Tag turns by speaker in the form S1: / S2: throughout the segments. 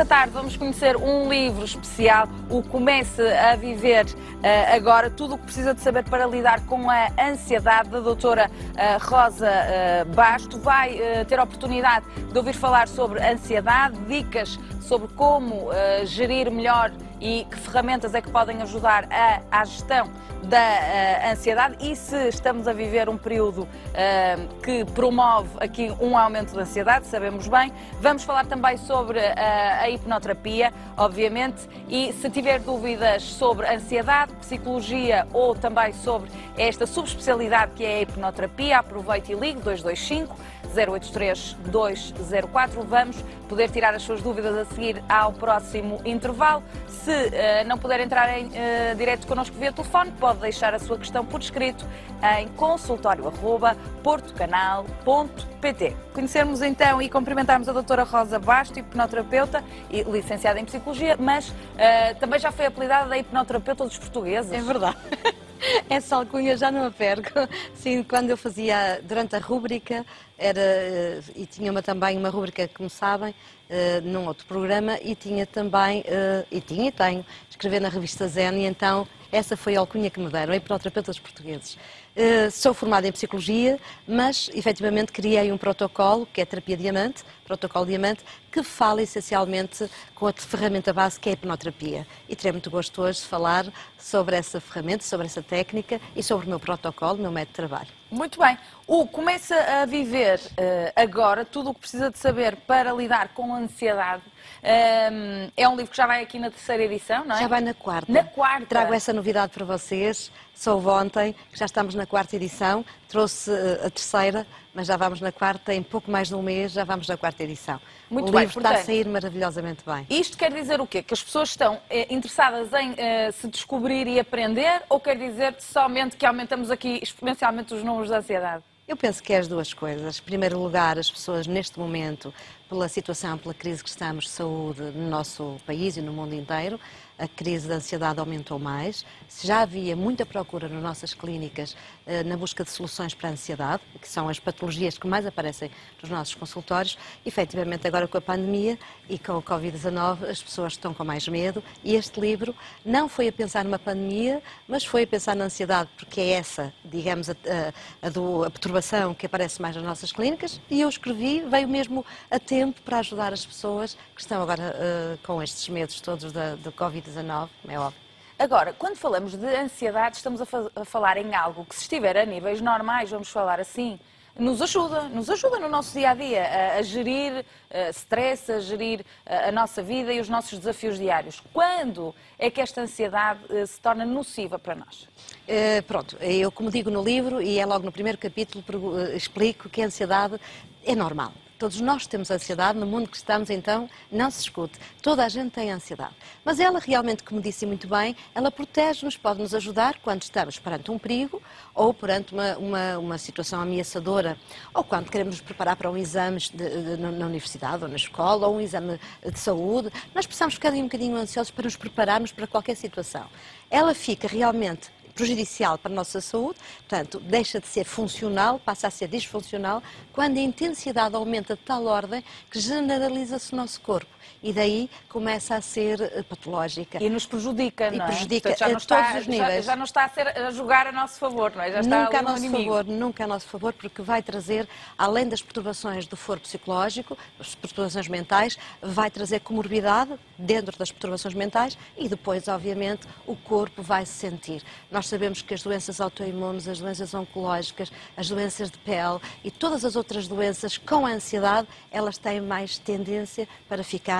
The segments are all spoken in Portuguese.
S1: tarde vamos conhecer um livro especial, o Comece a Viver Agora, tudo o que precisa de saber para lidar com a ansiedade, da doutora Rosa Basto. Vai ter a oportunidade de ouvir falar sobre ansiedade, dicas sobre como gerir melhor e que ferramentas é que podem ajudar à gestão da ansiedade e se estamos a viver um período que promove aqui um aumento da ansiedade, sabemos bem. Vamos falar também sobre a hipnoterapia, obviamente, e se tiver dúvidas sobre ansiedade, psicologia ou também sobre esta subespecialidade que é a hipnoterapia, aproveite e ligue 225 083 204. Vamos poder tirar as suas dúvidas a seguir ao próximo intervalo. Se não puder entrar em direto connosco via telefone, pode deixar a sua questão por escrito em consultório@portocanal.pt. Conhecermos então e cumprimentarmos a doutora Rosa Basto, hipnoterapeuta e licenciada em Psicologia, mas também já foi apelidada da hipnoterapeuta dos portugueses.
S2: É verdade. Essa alcunha já não a perco. Sim, quando eu fazia durante a rúbrica, e tinha também uma rúbrica, como sabem, num outro programa, e tinha também, e tenho, escrever na revista Zen, e então essa foi a alcunha que me deram, a hipnoterapeuta dos portugueses. Sou formada em Psicologia, mas efetivamente criei um protocolo, que é a Terapia Diamante, Protocolo Diamante, que fala essencialmente com a ferramenta base que é a hipnoterapia. E terei muito gosto hoje de falar sobre essa ferramenta, sobre essa técnica e sobre o meu protocolo, o meu método de trabalho.
S1: Muito bem. O Começa a Viver Agora, tudo o que precisa de saber para lidar com a ansiedade. É um livro que já vai aqui na terceira edição, não é?
S2: Já vai na quarta.
S1: Na quarta.
S2: Trago essa novidade para vocês. Soube ontem que já estamos na quarta edição. Trouxe a terceira, mas já vamos na quarta. Em pouco mais de um mês já vamos na quarta edição.
S1: Muito
S2: o
S1: bem,
S2: livro
S1: portanto,
S2: está a sair maravilhosamente bem.
S1: Isto quer dizer o quê? Que as pessoas estão interessadas em se descobrir e aprender, ou quer dizer somente que aumentamos aqui exponencialmente os números de ansiedade?
S2: Eu penso que é as duas coisas. Em primeiro lugar, as pessoas neste momento, pela situação, pela crise que estamos de saúde no nosso país e no mundo inteiro, a crise da ansiedade aumentou mais. Já havia muita procura nas nossas clínicas na busca de soluções para a ansiedade, que são as patologias que mais aparecem nos nossos consultórios. Efetivamente, agora com a pandemia e com o Covid-19, as pessoas estão com mais medo e este livro não foi a pensar numa pandemia, mas foi a pensar na ansiedade, porque é essa, digamos, a perturbação que aparece mais nas nossas clínicas, e eu escrevi, veio mesmo a tempo para ajudar as pessoas que estão agora com estes medos todos do Covid-19, é óbvio.
S1: Agora, quando falamos de ansiedade, estamos a falar em algo que, se estiver a níveis normais, vamos falar assim, nos ajuda no nosso dia-a-dia a gerir stress, a gerir a nossa vida e os nossos desafios diários. Quando é que esta ansiedade se torna nociva para nós?
S2: Pronto, eu como digo no livro, e é logo no primeiro capítulo, explico que a ansiedade é normal. Todos nós temos ansiedade, no mundo que estamos, então, não se escute. Toda a gente tem ansiedade. Mas ela realmente, como disse muito bem, ela protege-nos, pode-nos ajudar quando estamos perante um perigo ou perante uma situação ameaçadora, ou quando queremos nos preparar para um exame na universidade ou na escola, ou um exame de saúde. Nós precisamos ficar um bocadinho ansiosos para nos prepararmos para qualquer situação. Ela fica realmente prejudicial para a nossa saúde, portanto, deixa de ser funcional, passa a ser disfuncional, quando a intensidade aumenta de tal ordem que generaliza-se o nosso corpo e daí começa a ser patológica.
S1: E nos prejudica, não é?
S2: E prejudica
S1: Portanto,
S2: a todos os níveis.
S1: Já não está a jogar a nosso favor, não é? Já está
S2: Nunca a
S1: ali no
S2: nosso
S1: inimigo.
S2: favor, nunca a nosso favor, porque vai trazer, além das perturbações do foro psicológico, as perturbações mentais, vai trazer comorbidade dentro das perturbações mentais e depois, obviamente, o corpo vai se sentir. Nós sabemos que as doenças autoimunes, as doenças oncológicas, as doenças de pele e todas as outras doenças com a ansiedade, elas têm mais tendência para ficarem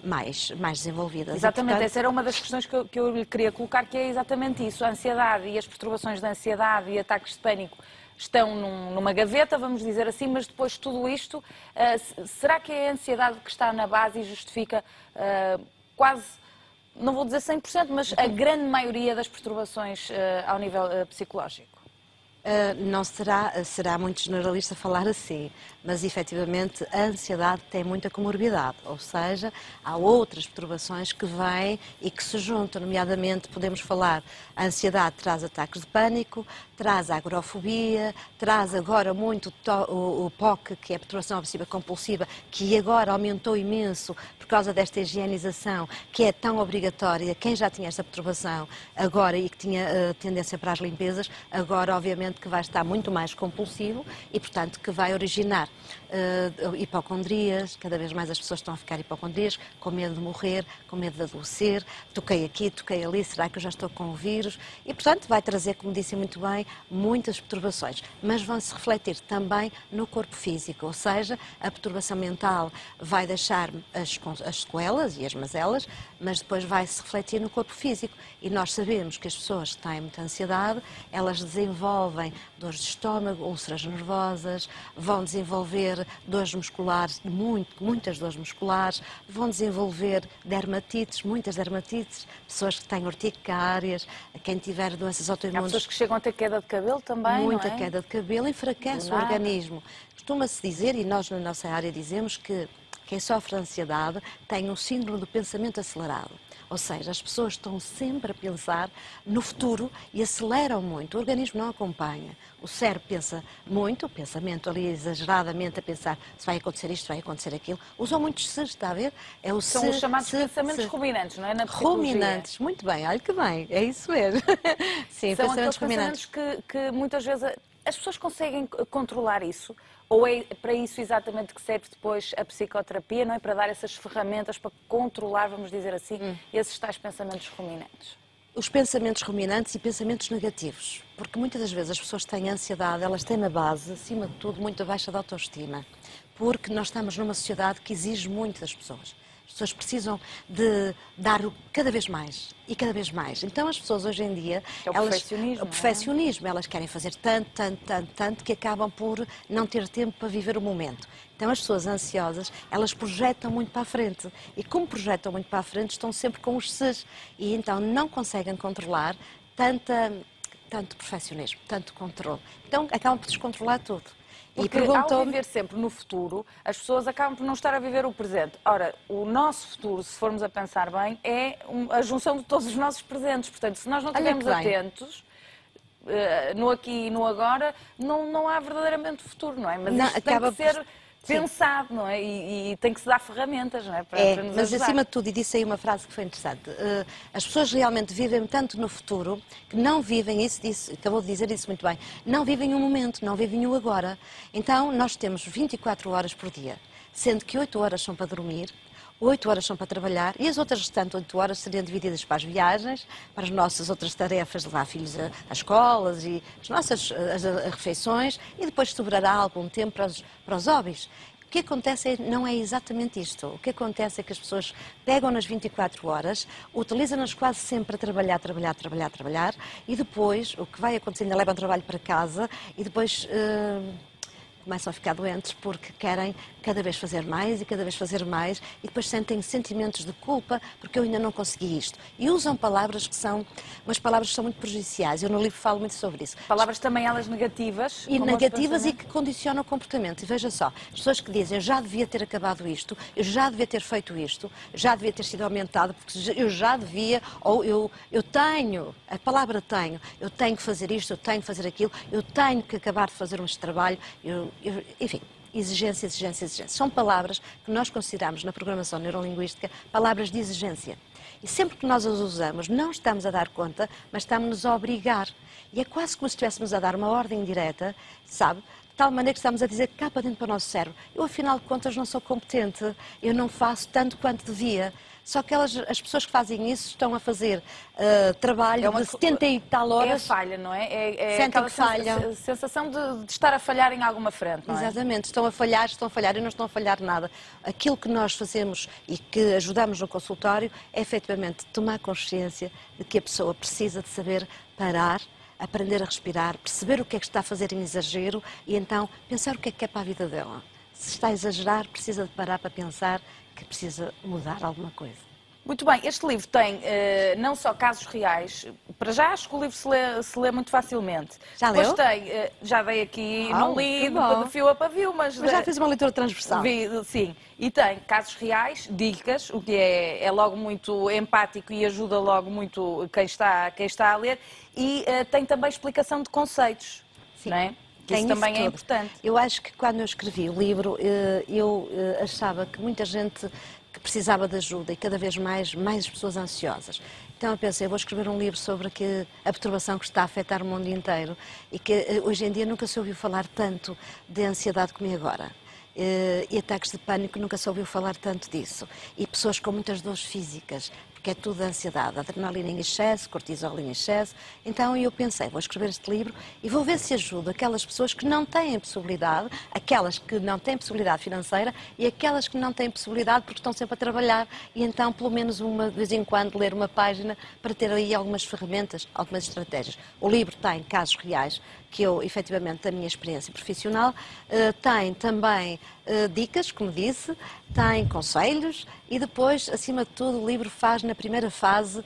S2: mais desenvolvidas.
S1: Exatamente,
S2: E, portanto,
S1: essa era uma das questões que eu lhe queria colocar, que é exatamente isso. A ansiedade e as perturbações da ansiedade e ataques de pânico estão numa gaveta, vamos dizer assim, mas depois de tudo isto, será que é a ansiedade que está na base e justifica quase, não vou dizer 100%, mas a grande maioria das perturbações ao nível psicológico?
S2: Não será muito generalista falar assim, mas efetivamente a ansiedade tem muita comorbidade, ou seja, há outras perturbações que vêm e que se juntam, nomeadamente podemos falar, a ansiedade traz ataques de pânico, traz a agorafobia, traz agora muito o POC, que é a perturbação obsessiva compulsiva, que agora aumentou imenso por causa desta higienização, que é tão obrigatória. Quem já tinha esta perturbação agora e que tinha tendência para as limpezas, agora obviamente que vai estar muito mais compulsivo e, portanto, que vai originar hipocondrias. Cada vez mais as pessoas estão a ficar hipocondrias, com medo de morrer, com medo de adoecer, toquei aqui, toquei ali, será que eu já estou com o vírus? E, portanto, vai trazer, como disse muito bem, muitas perturbações, mas vão-se refletir também no corpo físico, ou seja, a perturbação mental vai deixar as sequelas e as mazelas, mas depois vai-se refletir no corpo físico. E nós sabemos que as pessoas que têm muita ansiedade, elas desenvolvem dores de estômago, úlceras nervosas, vão desenvolver dores musculares, muitas dores musculares, vão desenvolver dermatites, muitas dermatites, pessoas que têm urticárias, quem tiver doenças autoimunes.
S1: Há pessoas que chegam a ter queda de cabelo também,
S2: Muita
S1: não é?
S2: queda de cabelo, enfraquece o organismo. Costuma-se dizer, e nós na nossa área dizemos, que quem sofre de ansiedade tem um síndrome do pensamento acelerado. Ou seja, as pessoas estão sempre a pensar no futuro e aceleram muito. O organismo não acompanha. O cérebro pensa muito, o pensamento ali exageradamente a pensar se vai acontecer isto, vai acontecer aquilo. Usam muitos se, está a ver? É o
S1: São os chamados pensamentos ruminantes, não é? Na psicologia.
S2: Ruminantes, muito bem, olha que bem, é isso mesmo. Sim,
S1: São
S2: pensamentos
S1: aqueles
S2: ruminantes.
S1: pensamentos que muitas vezes as pessoas conseguem controlar isso? Ou é para isso exatamente que serve depois a psicoterapia, não é? Para dar essas ferramentas para controlar, vamos dizer assim, esses tais pensamentos ruminantes?
S2: Os pensamentos ruminantes e pensamentos negativos, porque muitas das vezes as pessoas têm ansiedade, elas têm na base, acima de tudo, muito baixa de autoestima, porque nós estamos numa sociedade que exige muito das pessoas. As pessoas precisam de dar cada vez mais e cada vez mais. Então as pessoas hoje em dia,
S1: É o perfeccionismo,
S2: o perfeccionismo, elas querem fazer tanto, tanto, tanto, tanto que acabam por não ter tempo para viver o momento. Então as pessoas ansiosas, elas projetam muito para a frente e como projetam muito para a frente estão sempre com os ses e então não conseguem controlar tanto perfeccionismo, tanto controle. Então acabam por descontrolar tudo.
S1: Porque ao viver sempre no futuro, as pessoas acabam por não estar a viver o presente. Ora, o nosso futuro, se formos a pensar bem, é a junção de todos os nossos presentes. Portanto, se nós não estivermos atentos no aqui e no agora, não há verdadeiramente futuro, não é? Mas
S2: não,
S1: isto tem que ser pensado, não é? E tem que se dar ferramentas, não é? Para nos
S2: mas
S1: ajudar.
S2: acima de tudo, e disse aí uma frase que foi interessante, as pessoas realmente vivem tanto no futuro que não vivem, acabou de dizer isso muito bem, não vivem o momento, não vivem o agora. Então, nós temos 24 horas por dia, sendo que 8 horas são para dormir, 8 horas são para trabalhar e as outras restantes 8 horas seriam divididas para as viagens, para as nossas outras tarefas de levar filhos às escolas e as nossas as refeições e depois sobrará algum tempo para os hobbies. O que acontece não é exatamente isto. O que acontece é que as pessoas pegam nas 24 horas, utilizam-nas quase sempre a trabalhar e depois o que vai acontecer ainda levam o trabalho para casa e depois começam a ficar doentes porque querem cada vez fazer mais e cada vez fazer mais e depois sentem sentimentos de culpa porque eu ainda não consegui isto. E usam palavras que são, umas palavras que são muito prejudiciais. Eu no livro falo muito sobre isso.
S1: Palavras também elas negativas.
S2: E negativas e que condicionam o comportamento. E veja só, as pessoas que dizem eu já devia ter acabado isto, eu já devia ter feito isto, já devia ter sido aumentado, porque eu já devia, ou eu tenho, a palavra tenho, eu tenho que fazer isto, eu tenho que fazer aquilo, eu tenho que acabar de fazer este trabalho, enfim, exigência, exigência, exigência. São palavras que nós consideramos na programação neurolinguística palavras de exigência. E sempre que nós as usamos, não estamos a dar conta, mas estamos-nos a obrigar. E é quase como se estivéssemos a dar uma ordem direta, sabe? De tal maneira que estamos a dizer cá para dentro para o nosso cérebro. Eu, afinal de contas, não sou competente, eu não faço tanto quanto devia. Só que as pessoas que fazem isso estão a fazer trabalho de 70 e tal horas.
S1: É a falha, não é?
S2: Sentem
S1: aquela
S2: que falham.
S1: sensação de estar a falhar em alguma frente, não é?
S2: Exatamente, estão a falhar e não estão a falhar nada. Aquilo que nós fazemos e que ajudamos no consultório é efetivamente tomar consciência de que a pessoa precisa de saber parar, aprender a respirar, perceber o que é que está a fazer em exagero e então pensar o que é para a vida dela. Se está a exagerar, precisa de parar para pensar que precisa mudar alguma coisa.
S1: Muito bem, este livro tem não só casos reais, para já acho que o livro se lê muito facilmente.
S2: Já
S1: Depois
S2: leu?
S1: já dei aqui,
S2: Uau,
S1: não li
S2: que bom.
S1: de fio a pavio,
S2: Mas já fez uma leitura transversal.
S1: Sim, e tem casos reais, dicas, o que é logo muito empático e ajuda logo muito quem está a ler, e tem também explicação de conceitos,
S2: Sim.
S1: não é? Que
S2: Tem
S1: isso também
S2: tudo.
S1: é importante.
S2: Eu acho que quando eu escrevi o livro, eu achava que muita gente que precisava de ajuda e cada vez mais pessoas ansiosas. Então eu pensei, vou escrever um livro sobre a perturbação que está a afetar o mundo inteiro e que hoje em dia nunca se ouviu falar tanto de ansiedade como é agora. E ataques de pânico, nunca se ouviu falar tanto disso. E pessoas com muitas dores físicas, porque é tudo ansiedade, adrenalina em excesso, cortisol em excesso. Então eu pensei, vou escrever este livro e vou ver se ajudo aquelas pessoas que não têm possibilidade, aquelas que não têm possibilidade financeira e aquelas que não têm possibilidade porque estão sempre a trabalhar e então pelo menos de vez em quando ler uma página para ter aí algumas ferramentas, algumas estratégias. O livro tem casos reais que eu, efetivamente, da minha experiência profissional, tem também dicas, como disse, tem conselhos e depois, acima de tudo, o livro faz, na primeira fase,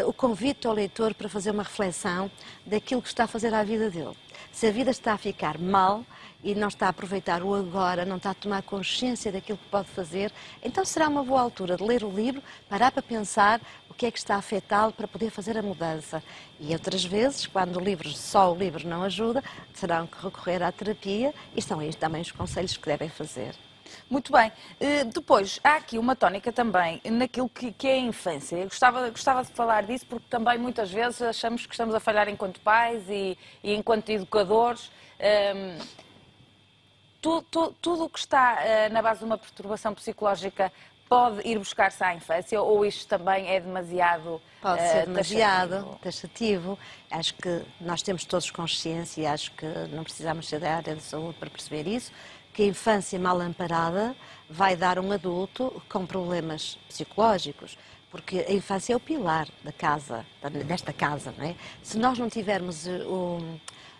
S2: o convite ao leitor para fazer uma reflexão daquilo que está a fazer à vida dele. Se a vida está a ficar mal e não está a aproveitar o agora, não está a tomar consciência daquilo que pode fazer, então será uma boa altura de ler o livro, parar para pensar o que é que está a afetá-lo para poder fazer a mudança. E outras vezes, quando só o livro não ajuda, terão que recorrer à terapia e estão aí também os conselhos que devem fazer.
S1: Muito bem. Depois, há aqui uma tónica também naquilo que é a infância. Eu gostava de falar disso porque também muitas vezes achamos que estamos a falhar enquanto pais e enquanto educadores. Tudo o que está na base de uma perturbação psicológica pode ir buscar-se à infância ou isto também é demasiado
S2: Pode ser demasiado taxativo. Acho que nós temos todos consciência e acho que não precisamos ser da área de saúde para perceber isso, que a infância mal amparada vai dar um adulto com problemas psicológicos, porque a infância é o pilar desta casa, não é? Se nós não tivermos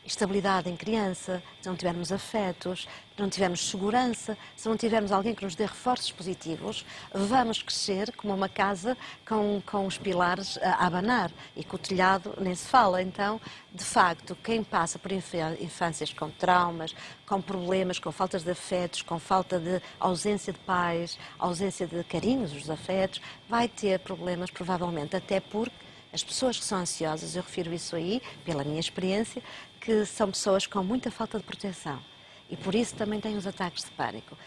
S2: estabilidade em criança, se não tivermos afetos, se não tivermos segurança, se não tivermos alguém que nos dê reforços positivos, vamos crescer como uma casa com os pilares a abanar e com o telhado nem se fala. Então, de facto, quem passa por infâncias com traumas, com problemas, com faltas de afetos, com falta de ausência de pais, ausência de carinhos, dos afetos, vai ter problemas provavelmente, até porque as pessoas que são ansiosas, eu refiro isso aí, pela minha experiência, que são pessoas com muita falta de proteção e por isso também têm os ataques de pânico.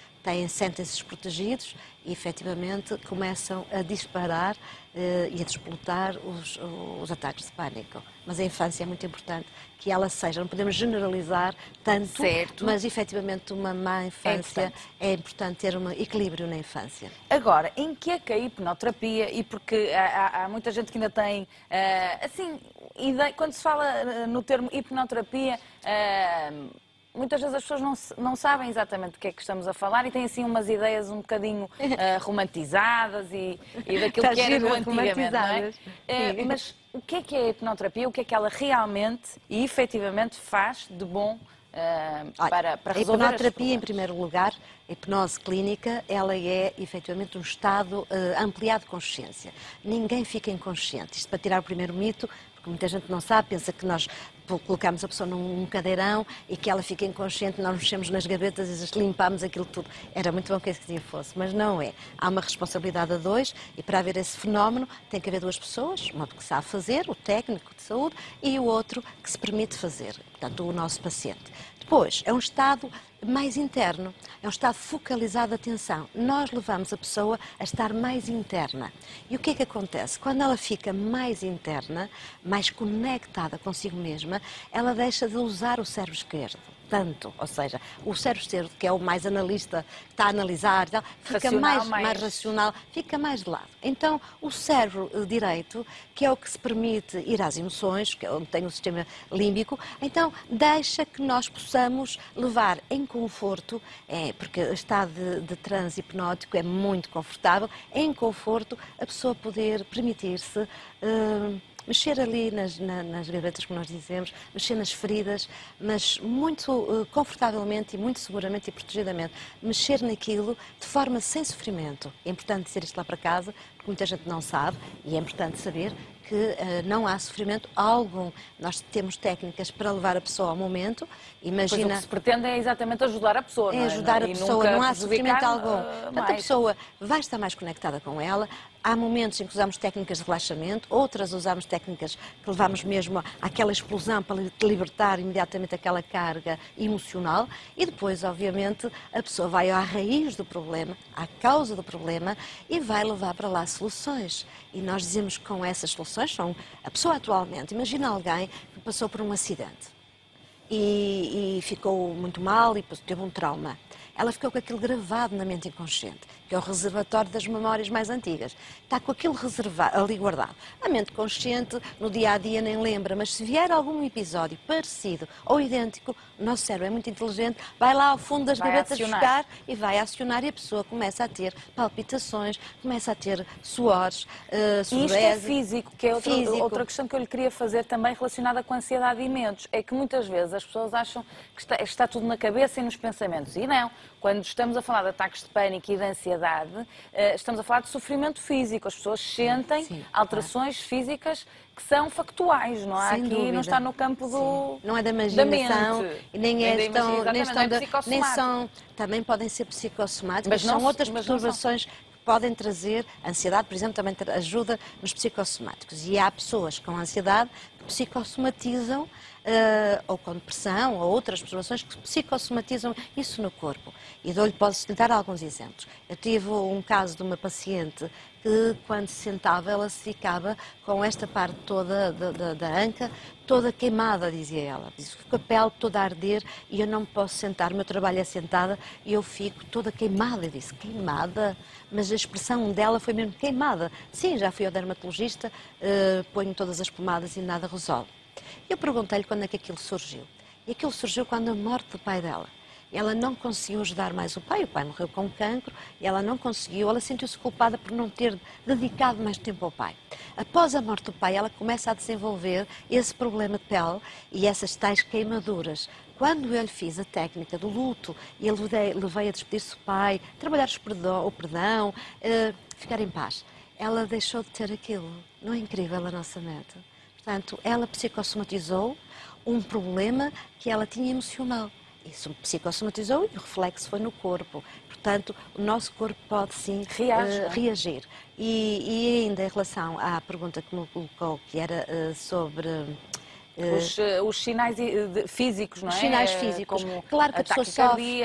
S2: Sentem-se desprotegidos e efetivamente começam a disparar e a desplotar os ataques de pânico. Mas a infância é muito importante que ela seja, não podemos generalizar tanto,
S1: certo,
S2: mas efetivamente uma má infância é importante ter um equilíbrio na infância.
S1: Agora, em que é que a hipnoterapia, e porque há muita gente que ainda tem, assim, quando se fala no termo hipnoterapia, muitas vezes as pessoas não sabem exatamente do que é que estamos a falar e têm assim umas ideias um bocadinho romantizadas e daquilo que era do antigamente, não é? Mas o que é a hipnoterapia? O que é que ela realmente e efetivamente faz de bom para resolver?
S2: A hipnoterapia, em primeiro lugar, a hipnose clínica, ela é efetivamente um estado ampliado de consciência. Ninguém fica inconsciente. Isto para tirar o primeiro mito, porque muita gente não sabe, pensa que nós colocamos a pessoa num cadeirão e que ela fica inconsciente, nós mexemos nas gavetas e limpamos aquilo tudo. Era muito bom que assim fosse, mas não é. Há uma responsabilidade a dois e para haver esse fenómeno tem que haver duas pessoas, uma que sabe fazer, o técnico de saúde, e o outro que se permite fazer, portanto o nosso paciente. Depois, é um estado mais interno, é um estado focalizado de atenção. Nós levamos a pessoa a estar mais interna. E o que é que acontece? Quando ela fica mais interna, mais conectada consigo mesma, ela deixa de usar o cérebro esquerdo. Tanto, ou seja, o cérebro esquerdo, que é o mais analista, que está a analisar, fica mais racional, fica mais de lado. Então, o cérebro direito, que é o que se permite ir às emoções, que é onde tem o sistema límbico, então deixa que nós possamos levar em conforto, porque o estado de transe hipnótico é muito confortável, em conforto a pessoa poder permitir-se mexer ali nas gavetas, como nós dizemos, mexer nas feridas, mas muito confortavelmente e muito seguramente e protegidamente. Mexer naquilo de forma sem sofrimento. É importante dizer isto lá para casa, porque muita gente não sabe, e é importante saber que não há sofrimento algum. Nós temos técnicas para levar a pessoa ao momento. Imagina,
S1: pois o que se pretende é exatamente ajudar a pessoa, não é?
S2: É ajudar a pessoa, não há sofrimento algum. Portanto, a
S1: mais.
S2: pessoa vai estar mais conectada com ela. Há momentos em que usamos técnicas de relaxamento, outras usamos técnicas que levamos mesmo àquela explosão para libertar imediatamente aquela carga emocional e depois, obviamente, a pessoa vai à raiz do problema, à causa do problema e vai levar para lá soluções. E nós dizemos que com essas soluções são a pessoa atualmente. Imagina alguém que passou por um acidente e ficou muito mal e teve um trauma. Ela ficou com aquilo gravado na mente inconsciente, que é o reservatório das memórias mais antigas. Está com aquilo reservado, ali guardado. A mente consciente, no dia-a-dia, nem lembra, mas se vier algum episódio parecido ou idêntico, o nosso cérebro é muito inteligente, vai lá ao fundo das gavetas buscar e vai acionar e a pessoa começa a ter palpitações, começa a ter suores, sudorese.
S1: E isto é físico, que é outra questão que eu lhe queria fazer também relacionada com a ansiedade e medos. É que muitas vezes as pessoas acham que está tudo na cabeça e nos pensamentos. E não. Quando estamos a falar de ataques de pânico e de ansiedade, estamos a falar de sofrimento físico. As pessoas sentem alterações físicas que são factuais, não há?
S2: Sem
S1: Aqui
S2: dúvida.
S1: Não está no campo do
S2: Não é da imaginação,
S1: da mente.
S2: nem
S1: Psicossomático.
S2: também podem ser psicossomáticas,
S1: Mas não,
S2: são outras
S1: mas não
S2: perturbações que podem trazer. A ansiedade, por exemplo, também ajuda nos psicossomáticos. E há pessoas com ansiedade que psicossomatizam, ou com depressão, ou outras perturbações que psicossomatizam isso no corpo. E posso lhe dar alguns exemplos. Eu tive um caso de uma paciente que, quando se sentava, ela se ficava com esta parte toda da anca, toda queimada, dizia ela. Fico a pele toda a arder e eu não me posso sentar, o meu trabalho é sentada e eu fico toda queimada. Eu disse, queimada? Mas a expressão dela foi mesmo queimada. Sim, já fui ao dermatologista, ponho todas as pomadas e nada resolve. Eu perguntei-lhe quando é que aquilo surgiu. E aquilo surgiu quando a morte do pai dela. Ela não conseguiu ajudar mais o pai morreu com cancro, e ela não conseguiu, ela sentiu-se culpada por não ter dedicado mais tempo ao pai. Após a morte do pai, ela começa a desenvolver esse problema de pele e essas tais queimaduras. Quando eu lhe fiz a técnica do luto, e ele levei a despedir-se do pai, trabalhar o perdão, ficar em paz, ela deixou de ter aquilo. Não é incrível a nossa meta? Portanto, ela psicossomatizou um problema que ela tinha emocional. Isso psicossomatizou e o reflexo foi no corpo. Portanto, o nosso corpo pode sim reagir. E ainda em relação à pergunta que me colocou, que era sobre...
S1: Os sinais físicos, não é?
S2: Os sinais físicos.
S1: Como
S2: claro que a pessoa sofre.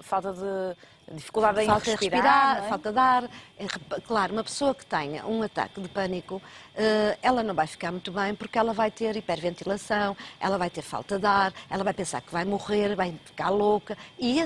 S1: Falta de dificuldade em
S2: falta
S1: respirar,
S2: de falta de ar. Claro, uma pessoa que tenha um ataque de pânico, ela não vai ficar muito bem porque ela vai ter hiperventilação, ela vai ter falta de ar, ela vai pensar que vai morrer, vai ficar louca e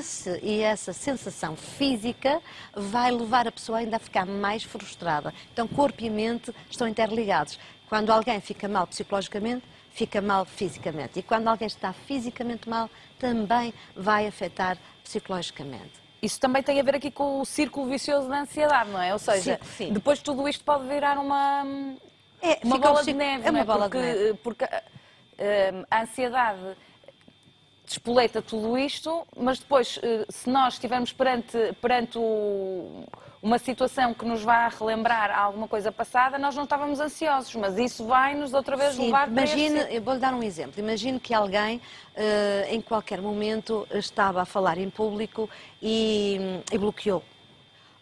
S2: essa sensação física vai levar a pessoa ainda a ficar mais frustrada. Então, corpo e mente estão interligados. Quando alguém fica mal psicologicamente, fica mal fisicamente. E quando alguém está fisicamente mal, também vai afetar psicologicamente.
S1: Isso também tem a ver aqui com o círculo vicioso da ansiedade, não é? Ou seja,
S2: sim.
S1: Depois tudo isto pode virar uma bola de neve,
S2: é uma
S1: não é?
S2: bola de neve.
S1: Porque a ansiedade despoleta tudo isto, mas depois, se nós estivermos perante uma situação que nos vá relembrar alguma coisa passada, nós não estávamos ansiosos, mas isso vai-nos outra vez levar para
S2: eu vou-lhe dar um exemplo. Imagine que alguém, em qualquer momento, estava a falar em público e bloqueou.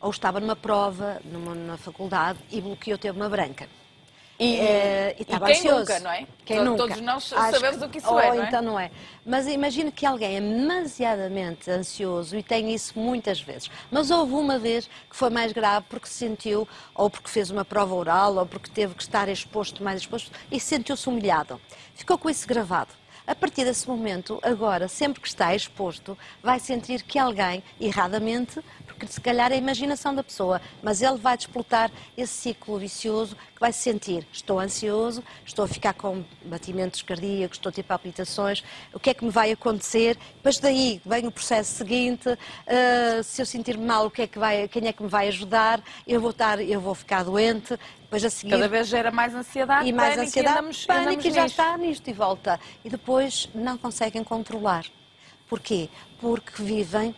S2: Ou estava numa prova, na faculdade, e bloqueou, teve uma branca. E estava
S1: quem
S2: ansioso.
S1: nunca, não é?
S2: Quem nunca?
S1: Todos nós sabemos o que isso é, não é?
S2: Então não é. Mas imagine que alguém é demasiadamente ansioso e tem isso muitas vezes. Mas houve uma vez que foi mais grave porque se sentiu, ou porque fez uma prova oral, ou porque teve que estar mais exposto, e sentiu-se humilhado. Ficou com isso gravado. A partir desse momento, agora, sempre que está exposto, vai sentir que alguém, erradamente, porque se calhar é a imaginação da pessoa, mas ele vai desplotar esse ciclo vicioso que vai se sentir, estou ansioso, estou a ficar com batimentos cardíacos, estou a ter palpitações, o que é que me vai acontecer? Depois daí vem o processo seguinte, se eu sentir-me mal, quem é que me vai ajudar? Eu vou ficar doente. Depois a seguir,
S1: cada vez gera mais ansiedade,
S2: e mais ansiedade, pânico, e já
S1: nisto.
S2: está nisto e volta. E depois não conseguem controlar. Porquê? Porque vivem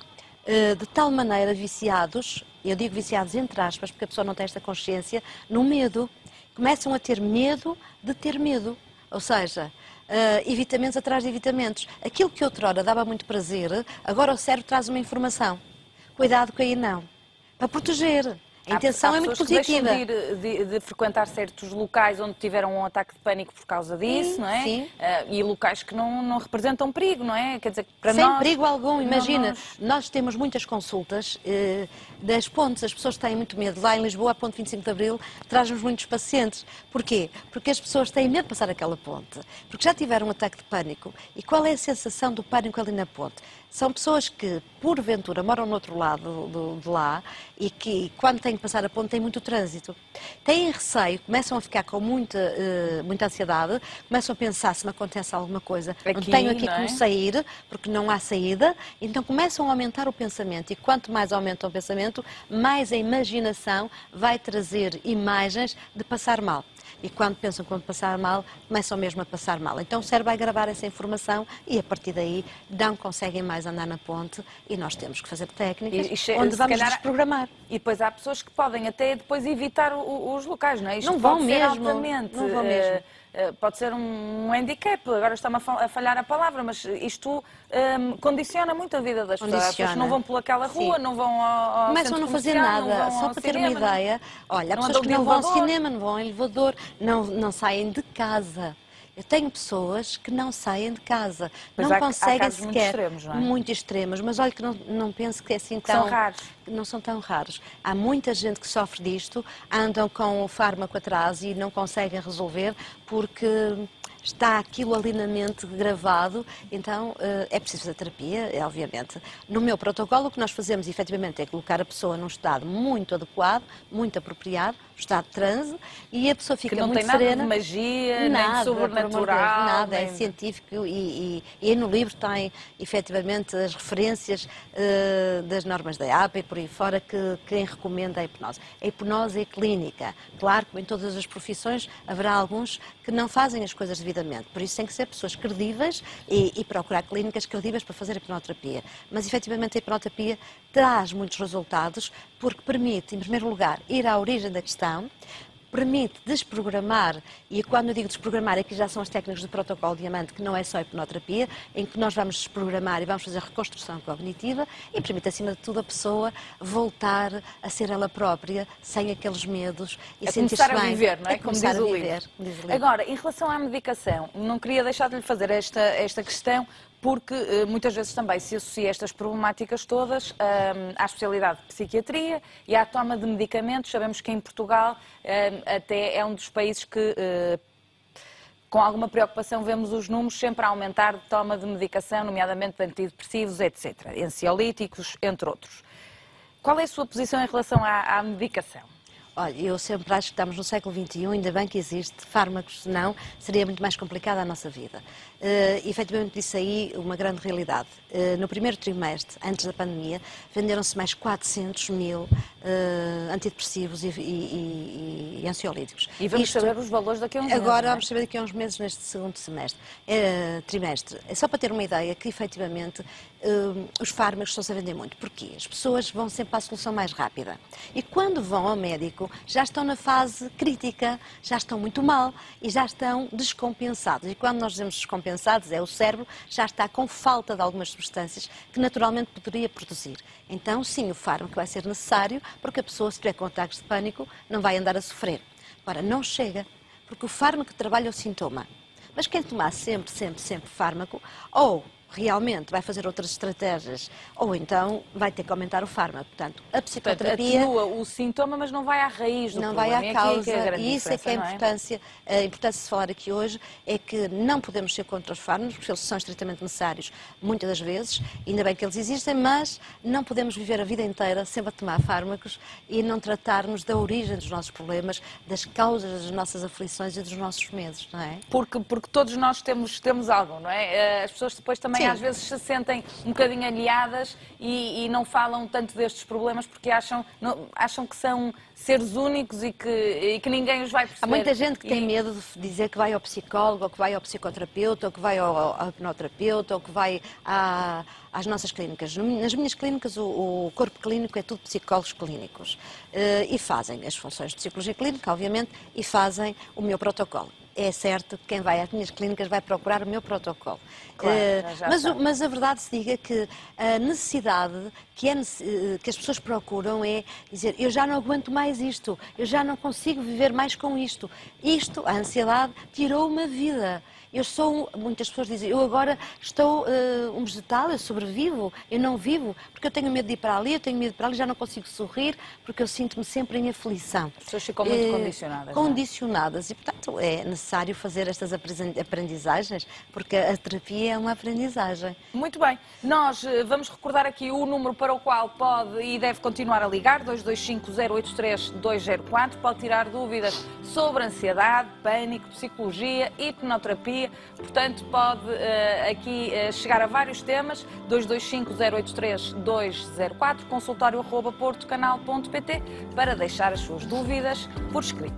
S2: de tal maneira viciados, eu digo viciados entre aspas, porque a pessoa não tem esta consciência, no medo. começam a ter medo de ter medo. Ou seja, evitamentos atrás de evitamentos. Aquilo que outrora dava muito prazer, agora o cérebro traz uma informação. Cuidado com aí não. Para proteger. A intenção é muito positiva.
S1: Há pessoas que deixam de frequentar certos locais onde tiveram um ataque de pânico por causa disso,
S2: Sim,
S1: não é?
S2: sim.
S1: E locais que não representam perigo, não é? Quer dizer, para
S2: Sem
S1: nós...
S2: perigo algum, imagina,
S1: nós...
S2: nós temos muitas consultas das pontes, as pessoas têm muito medo. Lá em Lisboa, a ponte 25 de Abril, traz-nos muitos pacientes. Porquê? Porque as pessoas têm medo de passar aquela ponte, porque já tiveram um ataque de pânico. E qual é a sensação do pânico ali na ponte? São pessoas que, porventura, moram no outro lado de lá e que, quando têm que passar a ponte, têm muito trânsito. Têm receio, começam a ficar com muita ansiedade, começam a pensar se me acontece alguma coisa, não tenho aqui como sair, porque não há saída, então começam a aumentar o pensamento. E quanto mais aumenta o pensamento, mais a imaginação vai trazer imagens de passar mal. E quando pensam quando passar mal, começam mesmo a passar mal. Então o cérebro vai gravar essa informação e a partir daí não conseguem mais andar na ponte e nós temos que fazer técnicas onde vamos desprogramar.
S1: E depois há pessoas que podem até depois evitar os locais, não é? Isto
S2: não vão
S1: pode
S2: mesmo,
S1: ser altamente,
S2: não vão mesmo.
S1: Pode ser um handicap, agora está-me a falhar a palavra, mas isto condiciona muito a vida das pessoas. As pessoas não vão por aquela rua,
S2: sim.
S1: não vão ao
S2: Começam a não fazer nada, só para ter uma ideia. Olha, há pessoas que não vão ao cinema, não vão ao elevador, não saem de casa. Eu tenho pessoas que não saem de casa,
S1: mas
S2: não conseguem
S1: há
S2: sequer.
S1: Muito extremos, não é?
S2: Muito extremos, mas olha que não penso que é assim tão.
S1: São raros.
S2: Não são tão raros. Há muita gente que sofre disto, andam com o fármaco atrás e não conseguem resolver porque está aquilo ali na mente gravado, então é preciso fazer terapia, obviamente. No meu protocolo, o que nós fazemos, efetivamente, é colocar a pessoa num estado muito adequado, muito apropriado, estado de transe, e a pessoa fica muito serena.
S1: Que não tem nada de magia, nem de sobrenatural.
S2: Nada, é científico e no livro tem, efetivamente, as referências das normas da APA e por aí fora que quem recomenda a hipnose. A hipnose é clínica. Claro que em todas as profissões haverá alguns que não fazem as coisas devidamente. Por isso tem que ser pessoas credíveis e procurar clínicas credíveis para fazer a hipnoterapia. Mas, efetivamente, a hipnoterapia traz muitos resultados porque permite, em primeiro lugar, ir à origem da questão, permite desprogramar, e quando eu digo desprogramar, aqui já são as técnicas do protocolo Diamante, que não é só hipnoterapia, em que nós vamos desprogramar e vamos fazer reconstrução cognitiva e permite, acima de tudo, a pessoa voltar a ser ela própria, sem aqueles medos e sentir-se bem.
S1: Começar a viver, não é?
S2: Como diz o livro.
S1: Agora, em relação à medicação, não queria deixar de lhe fazer esta questão, porque muitas vezes também se associa estas problemáticas todas à especialidade de psiquiatria e à toma de medicamentos. Sabemos que em Portugal até é um dos países que, com alguma preocupação, vemos os números sempre a aumentar de toma de medicação, nomeadamente de antidepressivos, etc., ansiolíticos, entre outros. Qual é a sua posição em relação à medicação?
S2: Olha, eu sempre acho que estamos no século XXI, ainda bem que existe fármacos, senão seria muito mais complicada a nossa vida. Efetivamente, isso aí uma grande realidade. No primeiro trimestre, antes da pandemia, venderam-se mais 400 mil antidepressivos e ansiolíticos.
S1: E vamos saber os valores daqui a uns meses.
S2: Agora vamos saber daqui a uns meses, neste segundo trimestre. É só para ter uma ideia que, efetivamente, os fármacos estão-se a vender muito. Porquê? As pessoas vão sempre à solução mais rápida. E quando vão ao médico, já estão na fase crítica, já estão muito mal e já estão descompensados. E quando nós dizemos descompensados, é o cérebro já está com falta de algumas substâncias que naturalmente poderia produzir. Então, sim, o fármaco vai ser necessário, porque a pessoa, se tiver com ataques de pânico, não vai andar a sofrer. Ora, não chega, porque o fármaco trabalha o sintoma. Mas quem tomar sempre fármaco, ou realmente vai fazer outras estratégias, ou então vai ter que aumentar o fármaco. Portanto, a psicoterapia...
S1: Atenua o sintoma, mas não vai à raiz do
S2: não
S1: problema.
S2: Vai à causa,
S1: e
S2: isso é que é a importância de se falar aqui hoje, é que não podemos ser contra os fármacos, porque eles são estritamente necessários, muitas das vezes, ainda bem que eles existem, mas não podemos viver a vida inteira sempre a tomar fármacos e não tratarmos da origem dos nossos problemas, das causas das nossas aflições e dos nossos medos, não é?
S1: Porque todos nós temos algo, não é? As pessoas depois também também
S2: Sim.
S1: às vezes se sentem um bocadinho aliadas e não falam tanto destes problemas porque acham que são seres únicos e que ninguém os vai perceber.
S2: Há muita gente que tem medo de dizer que vai ao psicólogo, ou que vai ao psicoterapeuta, ou que vai ao hipnoterapeuta, ou que vai às nossas clínicas. Nas minhas clínicas, o corpo clínico é tudo psicólogos clínicos. E fazem as funções de psicologia clínica, obviamente, e fazem o meu protocolo. É certo que quem vai às minhas clínicas vai procurar o meu protocolo.
S1: Claro,
S2: mas a verdade se diga que a necessidade que as pessoas procuram é dizer: eu já não aguento mais isto, eu já não consigo viver mais com isto. Isto, a ansiedade, tirou uma vida. Muitas pessoas dizem: eu agora estou um vegetal, eu sobrevivo, eu não vivo, porque eu tenho medo de ir para ali, eu tenho medo de ir para ali, já não consigo sorrir, porque eu sinto-me sempre em aflição.
S1: As pessoas ficam muito condicionadas.
S2: Condicionadas, e portanto é necessário fazer estas aprendizagens, porque a terapia é uma aprendizagem.
S1: Muito bem. Nós vamos recordar aqui o número para o qual pode e deve continuar a ligar, 225-083-204. Pode tirar dúvidas sobre ansiedade, pânico, psicologia, hipnoterapia. Portanto, pode aqui chegar a vários temas. 225-083-204, consultório@portocanal.pt, para deixar as suas dúvidas por escrito.